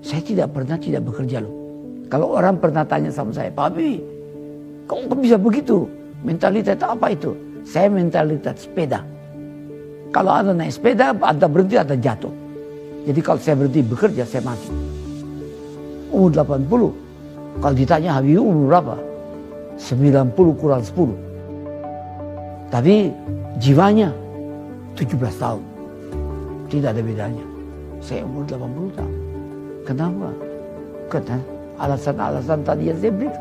Saya tidak pernah tidak bekerja loh. Kalau orang pernah tanya sama saya, Pak Habibie, kok bisa begitu? Mentalitas apa itu? Saya mentalitas sepeda. Kalau Anda naik sepeda, Anda berhenti, Anda jatuh. Jadi kalau saya berhenti bekerja, saya mati. Umur 80. Kalau ditanya Habibie umur berapa? 90 kurang 10. Tapi jiwanya 17 tahun. Tidak ada bedanya. Saya umur 80 tahun. Kenapa? Karena alasan-alasan tadi yang saya berikan.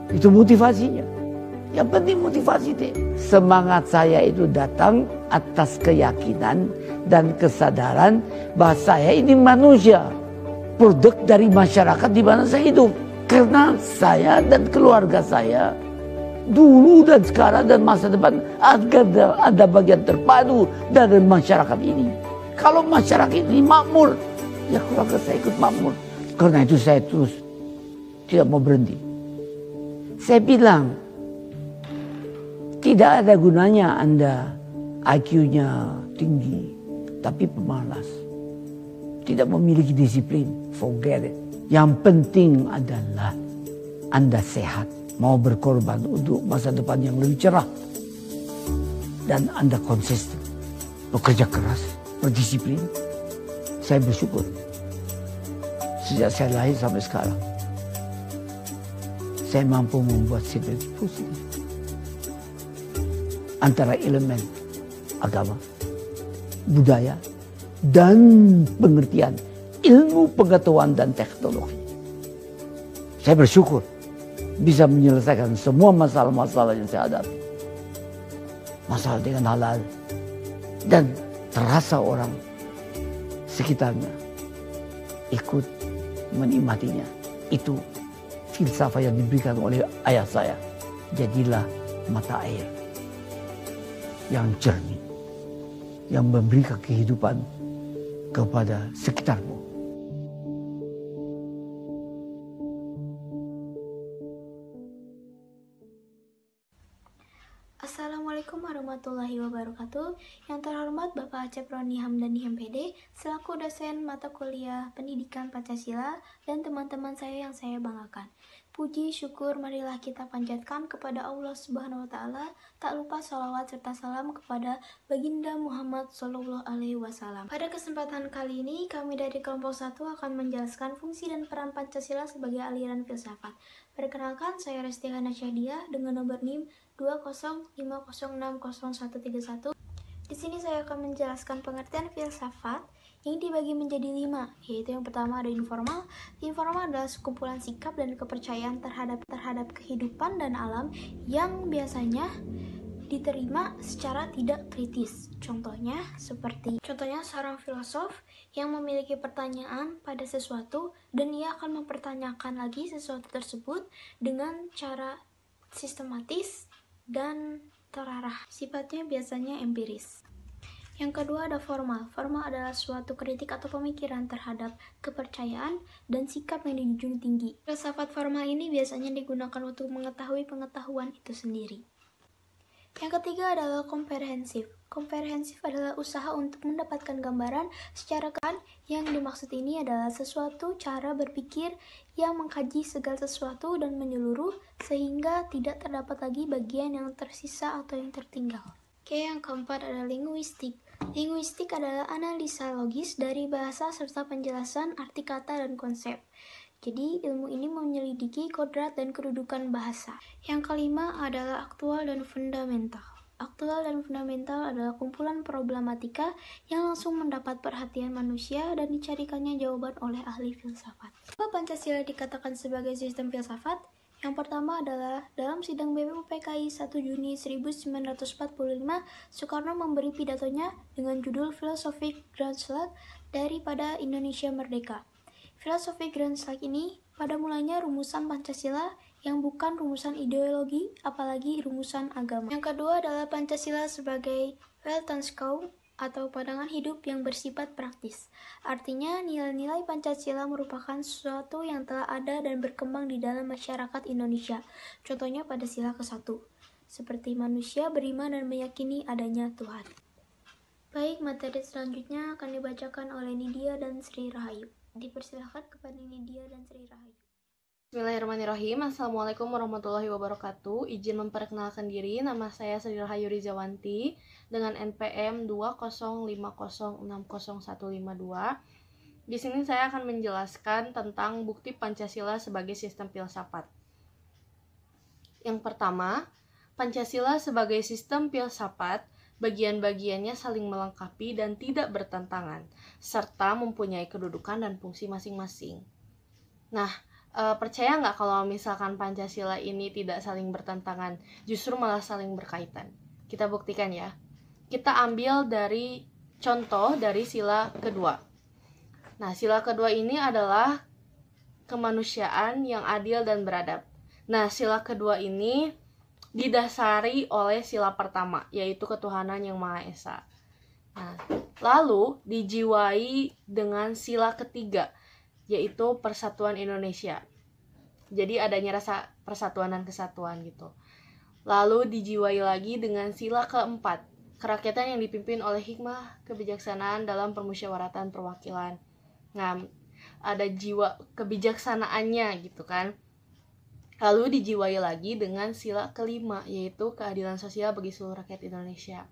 Itu motivasinya. Yang penting motivasi deh. Semangat saya itu datang atas keyakinan dan kesadaran bahwa saya ini manusia. Produk dari masyarakat di mana saya hidup. Karena saya dan keluarga saya dulu dan sekarang dan masa depan agar ada bagian terpadu dari masyarakat ini. Kalau masyarakat ini makmur, ya keluarga saya ikut makmur. Karena itu saya terus tidak mau berhenti. Saya bilang, tidak ada gunanya Anda IQ-nya tinggi, tapi pemalas. Tidak memiliki disiplin, forget it. Yang penting adalah Anda sehat, mau berkorban untuk masa depan yang lebih cerah. Dan Anda konsisten, bekerja keras, berdisiplin. Saya bersyukur. Sejak saya lahir sampai sekarang, saya mampu membuat sinergi positif antara elemen agama, budaya, dan pengertian ilmu pengetahuan dan teknologi. Saya bersyukur bisa menyelesaikan semua masalah-masalah yang saya hadapi. Masalah dengan halal. Dan terasa orang sekitarnya ikut menikmatinya. Itu filsafat yang diberikan oleh ayah saya. Jadilah mata air yang jernih, yang memberikan kehidupan kepada sekitarmu. Assalamualaikum warahmatullahi wabarakatuh. Yang terhormat Bapak Acep Roni Hamdani MPD selaku dosen mata kuliah Pendidikan Pancasila dan teman-teman saya yang saya banggakan. Puji syukur marilah kita panjatkan kepada Allah Subhanahu wa taala, tak lupa sholawat serta salam kepada Baginda Muhammad Shallallahu alaihi wasallam. Pada kesempatan kali ini kami dari kelompok 1 akan menjelaskan fungsi dan peran Pancasila sebagai aliran filsafat. Perkenalkan, saya Resti Hanasyadiah dengan nomor NIM 205060131. Di sini saya akan menjelaskan pengertian filsafat yang dibagi menjadi 5, yaitu yang pertama ada informal. Informal adalah sekumpulan sikap dan kepercayaan terhadap kehidupan dan alam yang biasanya diterima secara tidak kritis. Contohnya seorang filosof yang memiliki pertanyaan pada sesuatu dan ia akan mempertanyakan lagi sesuatu tersebut dengan cara sistematis dan terarah. Sifatnya biasanya empiris. Yang kedua ada formal. Formal adalah suatu kritik atau pemikiran terhadap kepercayaan dan sikap yang dijunjung tinggi. Filsafat formal ini biasanya digunakan untuk mengetahui pengetahuan itu sendiri. Yang ketiga adalah komprehensif. Komprehensif adalah usaha untuk mendapatkan gambaran secara yang dimaksud ini adalah sesuatu cara berpikir yang mengkaji segala sesuatu dan menyeluruh sehingga tidak terdapat lagi bagian yang tersisa atau yang tertinggal. Oke, yang keempat adalah linguistik. Linguistik adalah analisa logis dari bahasa serta penjelasan arti kata dan konsep. Jadi, ilmu ini menyelidiki kodrat dan kedudukan bahasa. Yang kelima adalah aktual dan fundamental. Aktual dan fundamental adalah kumpulan problematika yang langsung mendapat perhatian manusia dan dicarikannya jawaban oleh ahli filsafat. Apa Pancasila dikatakan sebagai sistem filsafat? Yang pertama adalah dalam sidang BPUPKI 1 Juni 1945, Soekarno memberi pidatonya dengan judul Philosophic Groundslug daripada Indonesia Merdeka. Filosofi Groundslug ini pada mulanya rumusan Pancasila yang bukan rumusan ideologi, apalagi rumusan agama. Yang kedua adalah Pancasila sebagai Weltanschauung atau pandangan hidup yang bersifat praktis. Artinya, nilai-nilai Pancasila merupakan sesuatu yang telah ada dan berkembang di dalam masyarakat Indonesia. Contohnya pada sila ke-1, seperti manusia beriman dan meyakini adanya Tuhan. Baik, materi selanjutnya akan dibacakan oleh Nidia dan Sri Rahayu. Dipersilahkan kepada Nidia dan Sri Rahayu. Bismillahirrahmanirrahim. Assalamualaikum warahmatullahi wabarakatuh. Izin memperkenalkan diri, nama saya Sri Rahayu Rizawanti dengan NPM 205060152. Di sini saya akan menjelaskan tentang bukti Pancasila sebagai sistem filsafat. Yang pertama, Pancasila sebagai sistem filsafat, bagian-bagiannya saling melengkapi dan tidak bertentangan, serta mempunyai kedudukan dan fungsi masing-masing. Nah, percaya nggak kalau misalkan Pancasila ini tidak saling bertentangan, justru malah saling berkaitan? Kita buktikan ya. Kita ambil dari contoh dari sila kedua. Nah, sila kedua ini adalah kemanusiaan yang adil dan beradab. Nah, sila kedua ini didasari oleh sila pertama, yaitu ketuhanan yang Maha Esa. Nah, lalu dijiwai dengan sila ketiga, yaitu persatuan Indonesia. Jadi adanya rasa persatuan dan kesatuan gitu. Lalu dijiwai lagi dengan sila keempat, kerakyatan yang dipimpin oleh hikmah kebijaksanaan dalam permusyawaratan perwakilan. Nah, ada jiwa kebijaksanaannya gitu kan. Lalu dijiwai lagi dengan sila kelima, yaitu keadilan sosial bagi seluruh rakyat Indonesia.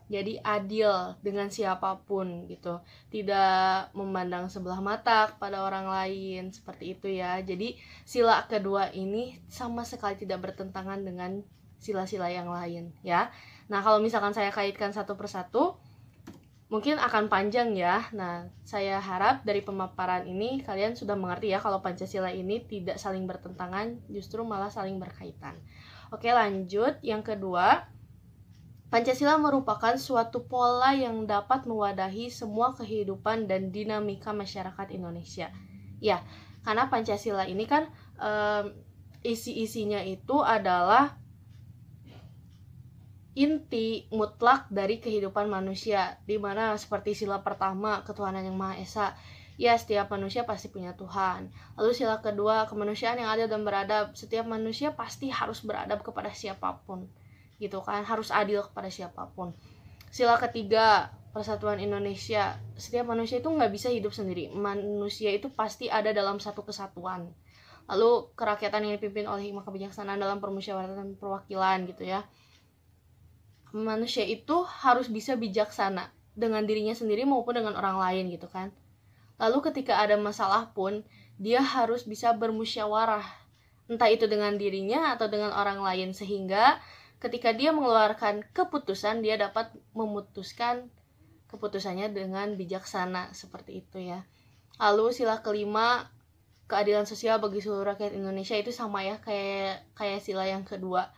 Jadi adil dengan siapapun gitu, tidak memandang sebelah mata pada orang lain, seperti itu ya. Jadi sila kedua ini sama sekali tidak bertentangan dengan sila-sila yang lain ya. Nah, kalau misalkan saya kaitkan satu persatu mungkin akan panjang ya. Nah, saya harap dari pemaparan ini kalian sudah mengerti ya kalau Pancasila ini tidak saling bertentangan, justru malah saling berkaitan. Oke, lanjut. Yang kedua, Pancasila merupakan suatu pola yang dapat mewadahi semua kehidupan dan dinamika masyarakat Indonesia. Ya, karena Pancasila ini kan isi-isinya itu adalah inti mutlak dari kehidupan manusia, di mana seperti sila pertama, ketuhanan yang Maha Esa. Ya, setiap manusia pasti punya Tuhan. Lalu sila kedua, kemanusiaan yang adil dan beradab. Setiap manusia pasti harus beradab kepada siapapun. Gitu kan, harus adil kepada siapapun. Sila ketiga, persatuan Indonesia. Setiap manusia itu nggak bisa hidup sendiri. Manusia itu pasti ada dalam satu kesatuan. Lalu kerakyatan yang dipimpin oleh hikmah kebijaksanaan dalam permusyawaratan perwakilan gitu ya. Manusia itu harus bisa bijaksana dengan dirinya sendiri maupun dengan orang lain gitu kan. Lalu ketika ada masalah pun dia harus bisa bermusyawarah, entah itu dengan dirinya atau dengan orang lain, sehingga ketika dia mengeluarkan keputusan, dia dapat memutuskan keputusannya dengan bijaksana, seperti itu ya. Lalu sila kelima, keadilan sosial bagi seluruh rakyat Indonesia, itu sama ya kayak sila yang kedua.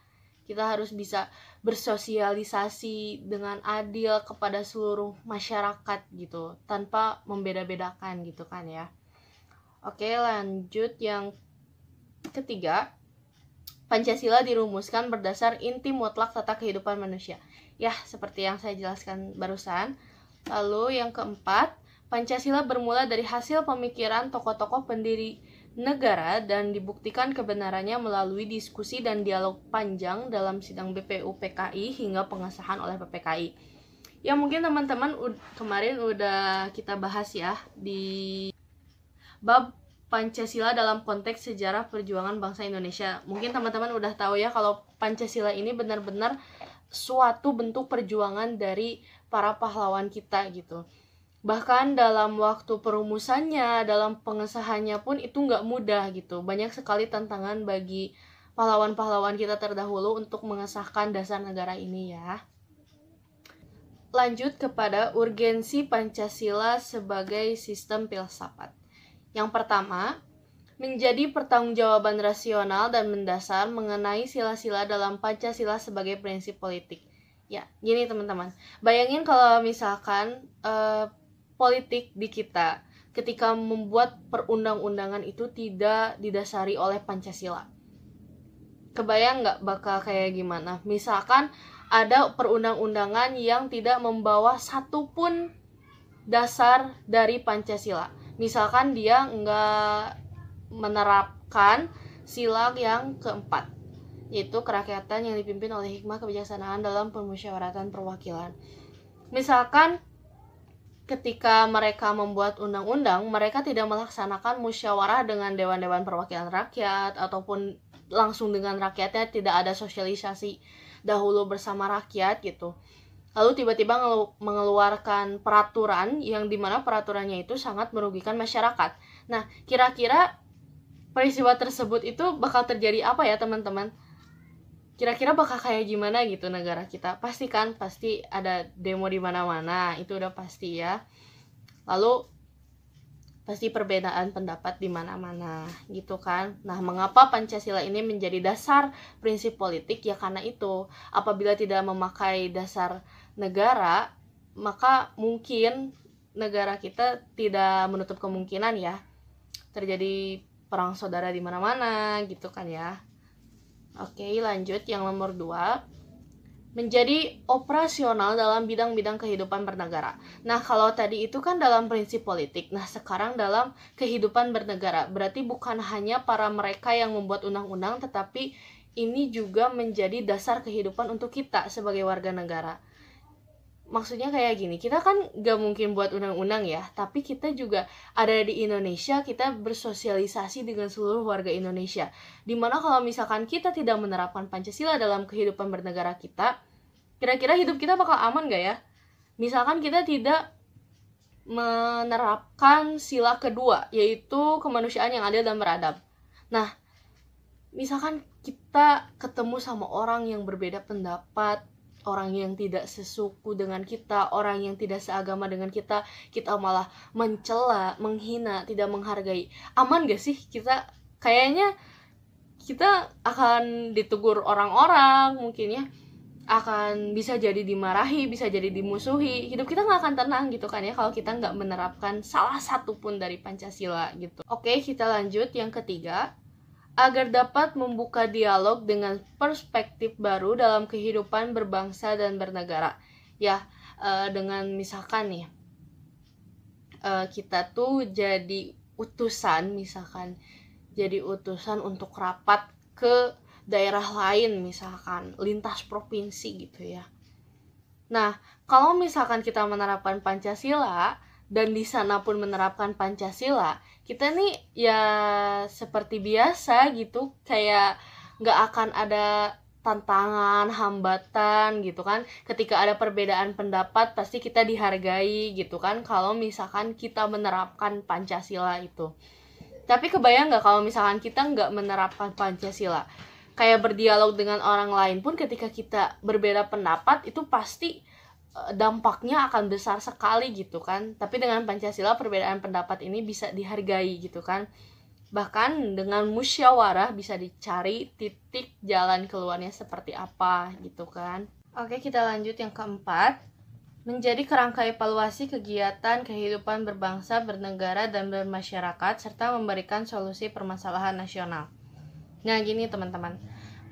Kita harus bisa bersosialisasi dengan adil kepada seluruh masyarakat gitu, tanpa membeda-bedakan gitu kan ya. Oke, lanjut yang ketiga. Pancasila dirumuskan berdasar inti mutlak tata kehidupan manusia. Ya, seperti yang saya jelaskan barusan. Lalu yang keempat, Pancasila bermula dari hasil pemikiran tokoh-tokoh pendiri negara dan dibuktikan kebenarannya melalui diskusi dan dialog panjang dalam sidang BPU PKI hingga pengesahan oleh PPKI. Ya, mungkin teman-teman kemarin udah kita bahas ya di bab Pancasila dalam konteks sejarah perjuangan bangsa Indonesia. Mungkin teman-teman udah tahu ya kalau Pancasila ini benar-benar suatu bentuk perjuangan dari para pahlawan kita gitu. Bahkan dalam waktu perumusannya, dalam pengesahannya pun itu nggak mudah gitu. Banyak sekali tantangan bagi pahlawan-pahlawan kita terdahulu untuk mengesahkan dasar negara ini ya. Lanjut kepada urgensi Pancasila sebagai sistem filsafat. Yang pertama, menjadi pertanggungjawaban rasional dan mendasar mengenai sila-sila dalam Pancasila sebagai prinsip politik. Ya, gini teman-teman. Bayangin kalau misalkan politik di kita ketika membuat perundang-undangan itu tidak didasari oleh Pancasila. Kebayang nggak bakal kayak gimana? Misalkan ada perundang-undangan yang tidak membawa satupun dasar dari Pancasila. Misalkan dia nggak menerapkan sila yang keempat, yaitu kerakyatan yang dipimpin oleh hikmah kebijaksanaan dalam permusyawaratan perwakilan. Misalkan ketika mereka membuat undang-undang, mereka tidak melaksanakan musyawarah dengan dewan-dewan perwakilan rakyat ataupun langsung dengan rakyatnya, tidak ada sosialisasi dahulu bersama rakyat gitu. Lalu tiba-tiba mengeluarkan peraturan yang dimana peraturannya itu sangat merugikan masyarakat. Nah, kira-kira peristiwa tersebut itu bakal terjadi apa ya teman-teman? Kira-kira bakal kayak gimana gitu negara kita? Pasti ada demo di mana-mana, itu udah pasti ya. Lalu pasti perbedaan pendapat di mana-mana gitu kan. Nah, mengapa Pancasila ini menjadi dasar prinsip politik? Ya karena itu, apabila tidak memakai dasar negara, maka mungkin negara kita tidak menutup kemungkinan ya terjadi perang saudara di mana-mana gitu kan ya. Oke, lanjut yang nomor 2, menjadi operasional dalam bidang-bidang kehidupan bernegara. Nah, kalau tadi itu kan dalam prinsip politik, nah sekarang dalam kehidupan bernegara. Berarti bukan hanya para mereka yang membuat undang-undang, tetapi ini juga menjadi dasar kehidupan untuk kita sebagai warga negara. Maksudnya kayak gini, kita kan gak mungkin buat undang-undang ya, tapi kita juga ada di Indonesia, kita bersosialisasi dengan seluruh warga Indonesia. Dimana kalau misalkan kita tidak menerapkan Pancasila dalam kehidupan bernegara kita, kira-kira hidup kita bakal aman gak ya? Misalkan kita tidak menerapkan sila kedua, yaitu kemanusiaan yang adil dan beradab. Nah, misalkan kita ketemu sama orang yang berbeda pendapat, orang yang tidak sesuku dengan kita, orang yang tidak seagama dengan kita malah mencela, menghina, tidak menghargai. Aman gak sih kita? Kayaknya kita akan ditegur orang-orang, mungkin ya, akan bisa jadi dimarahi, bisa jadi dimusuhi. Hidup kita gak akan tenang gitu kan ya, kalau kita gak menerapkan salah satu pun dari Pancasila gitu. Oke, kita lanjut yang ketiga. Agar dapat membuka dialog dengan perspektif baru dalam kehidupan berbangsa dan bernegara. Ya, dengan misalkan nih, kita tuh jadi utusan, misalkan jadi utusan untuk rapat ke daerah lain, misalkan lintas provinsi gitu ya. Nah, kalau misalkan kita menerapkan Pancasila dan di sana pun menerapkan Pancasila, kita nih ya seperti biasa gitu, kayak nggak akan ada tantangan, hambatan gitu kan. Ketika ada perbedaan pendapat pasti kita dihargai gitu kan, kalau misalkan kita menerapkan Pancasila itu. Tapi kebayang nggak kalau misalkan kita nggak menerapkan Pancasila? Kayak berdialog dengan orang lain pun ketika kita berbeda pendapat itu pasti dampaknya akan besar sekali gitu kan. Tapi dengan Pancasila perbedaan pendapat ini bisa dihargai gitu kan. Bahkan dengan musyawarah bisa dicari titik jalan keluarnya seperti apa gitu kan. Oke, kita lanjut yang keempat. Menjadi kerangka evaluasi kegiatan kehidupan berbangsa, bernegara, dan bermasyarakat serta memberikan solusi permasalahan nasional. Nah gini teman-teman,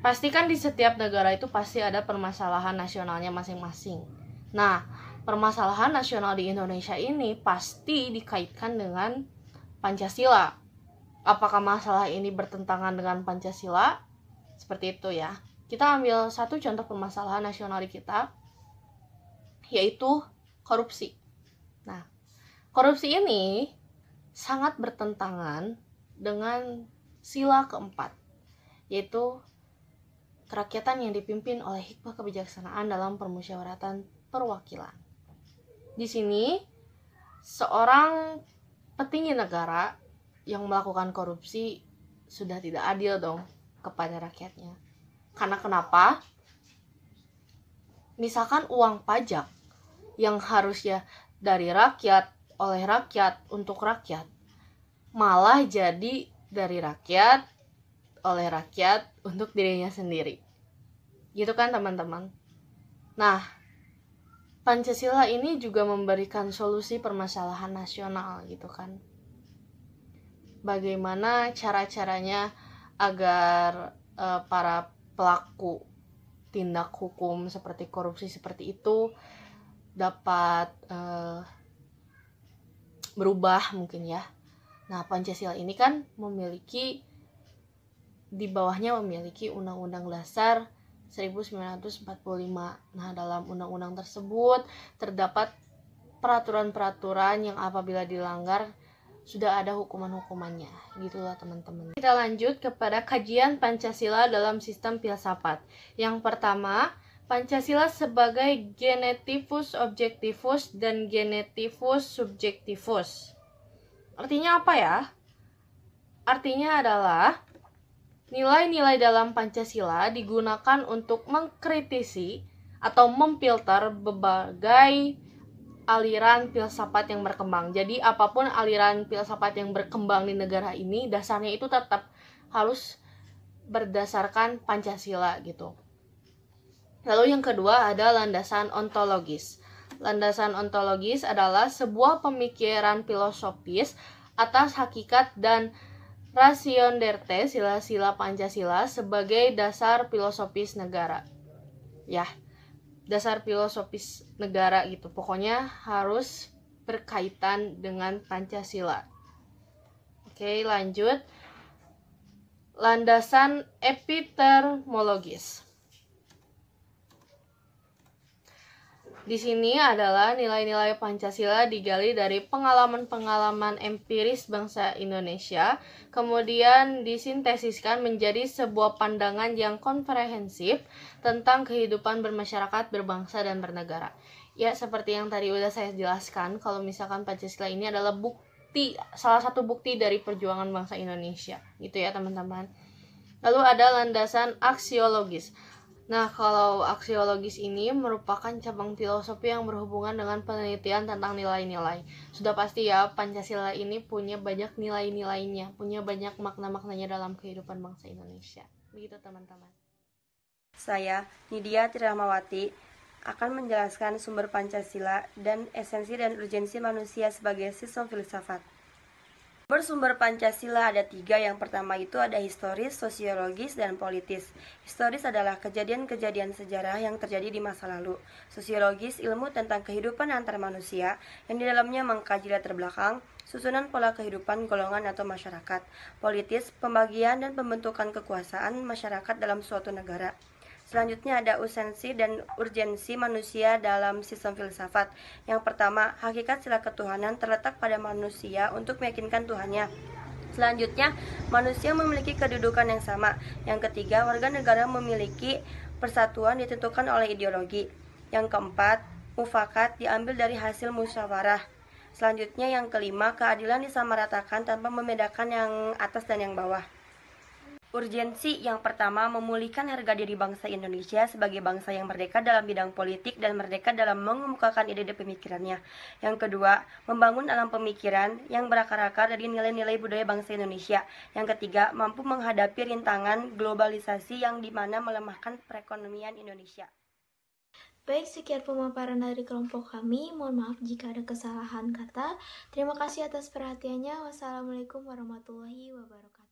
pastikan di setiap negara itu pasti ada permasalahan nasionalnya masing-masing. Nah, permasalahan nasional di Indonesia ini pasti dikaitkan dengan Pancasila. Apakah masalah ini bertentangan dengan Pancasila? Seperti itu ya. Kita ambil satu contoh permasalahan nasional di kita, yaitu korupsi. Nah, korupsi ini sangat bertentangan dengan sila keempat, yaitu kerakyatan yang dipimpin oleh hikmah kebijaksanaan dalam permusyawaratan perwakilan. Di sini seorang petinggi negara yang melakukan korupsi sudah tidak adil dong kepada rakyatnya. Karena kenapa? Misalkan uang pajak yang harusnya dari rakyat, oleh rakyat, untuk rakyat, malah jadi dari rakyat, oleh rakyat, untuk dirinya sendiri. Gitu kan teman-teman? Nah, Pancasila ini juga memberikan solusi permasalahan nasional gitu kan. Bagaimana cara-caranya agar para pelaku tindak hukum seperti korupsi seperti itu dapat berubah mungkin ya. Nah, Pancasila ini kan di bawahnya memiliki Undang-Undang Dasar 1945. Nah, dalam undang-undang tersebut terdapat peraturan-peraturan yang apabila dilanggar sudah ada hukuman-hukumannya. Gitulah teman-teman. Kita lanjut kepada kajian Pancasila dalam sistem filsafat. Yang pertama, Pancasila sebagai genetivus objektivus dan genetivus subjektivus. Artinya apa ya? Artinya adalah nilai-nilai dalam Pancasila digunakan untuk mengkritisi atau memfilter berbagai aliran filsafat yang berkembang. Jadi apapun aliran filsafat yang berkembang di negara ini, dasarnya itu tetap harus berdasarkan Pancasila gitu. Lalu yang kedua ada landasan ontologis. Landasan ontologis adalah sebuah pemikiran filosofis atas hakikat dan Ration d'erte sila-sila Pancasila sebagai dasar filosofis negara. Ya, dasar filosofis negara gitu. Pokoknya harus berkaitan dengan Pancasila. Oke, lanjut. Landasan epistemologis. Di sini adalah nilai-nilai Pancasila digali dari pengalaman-pengalaman empiris bangsa Indonesia, kemudian disintesiskan menjadi sebuah pandangan yang komprehensif tentang kehidupan bermasyarakat, berbangsa, dan bernegara. Ya, seperti yang tadi udah saya jelaskan, kalau misalkan Pancasila ini adalah bukti, salah satu bukti dari perjuangan bangsa Indonesia, gitu ya teman-teman. Lalu ada landasan aksiologis. Nah, kalau aksiologis ini merupakan cabang filosofi yang berhubungan dengan penelitian tentang nilai-nilai. Sudah pasti ya, Pancasila ini punya banyak nilai-nilainya, punya banyak makna-maknanya dalam kehidupan bangsa Indonesia. Begitu teman-teman. Saya, Nidia Tiramawati, akan menjelaskan sumber Pancasila dan esensi dan urgensi manusia sebagai sistem filsafat. Bersumber Pancasila ada 3. Yang pertama itu ada historis, sosiologis, dan politis. Historis adalah kejadian-kejadian sejarah yang terjadi di masa lalu. Sosiologis ilmu tentang kehidupan antar manusia yang di dalamnya mengkaji latar belakang, susunan pola kehidupan golongan atau masyarakat. Politis, pembagian dan pembentukan kekuasaan masyarakat dalam suatu negara. Selanjutnya ada esensi dan urgensi manusia dalam sistem filsafat. Yang pertama, hakikat sila ketuhanan terletak pada manusia untuk meyakinkan Tuhannya. Selanjutnya, manusia memiliki kedudukan yang sama. Yang ketiga, warga negara memiliki persatuan ditentukan oleh ideologi. Yang keempat, mufakat diambil dari hasil musyawarah. Selanjutnya yang kelima, keadilan disamaratakan tanpa membedakan yang atas dan yang bawah. Urgensi yang pertama, memulihkan harga diri bangsa Indonesia sebagai bangsa yang merdeka dalam bidang politik dan merdeka dalam mengemukakan ide-ide pemikirannya. Yang kedua, membangun alam pemikiran yang berakar-akar dari nilai-nilai budaya bangsa Indonesia. Yang ketiga, mampu menghadapi rintangan globalisasi yang dimana melemahkan perekonomian Indonesia. Baik, sekian pemaparan dari kelompok kami. Mohon maaf jika ada kesalahan kata. Terima kasih atas perhatiannya. Wassalamualaikum warahmatullahi wabarakatuh.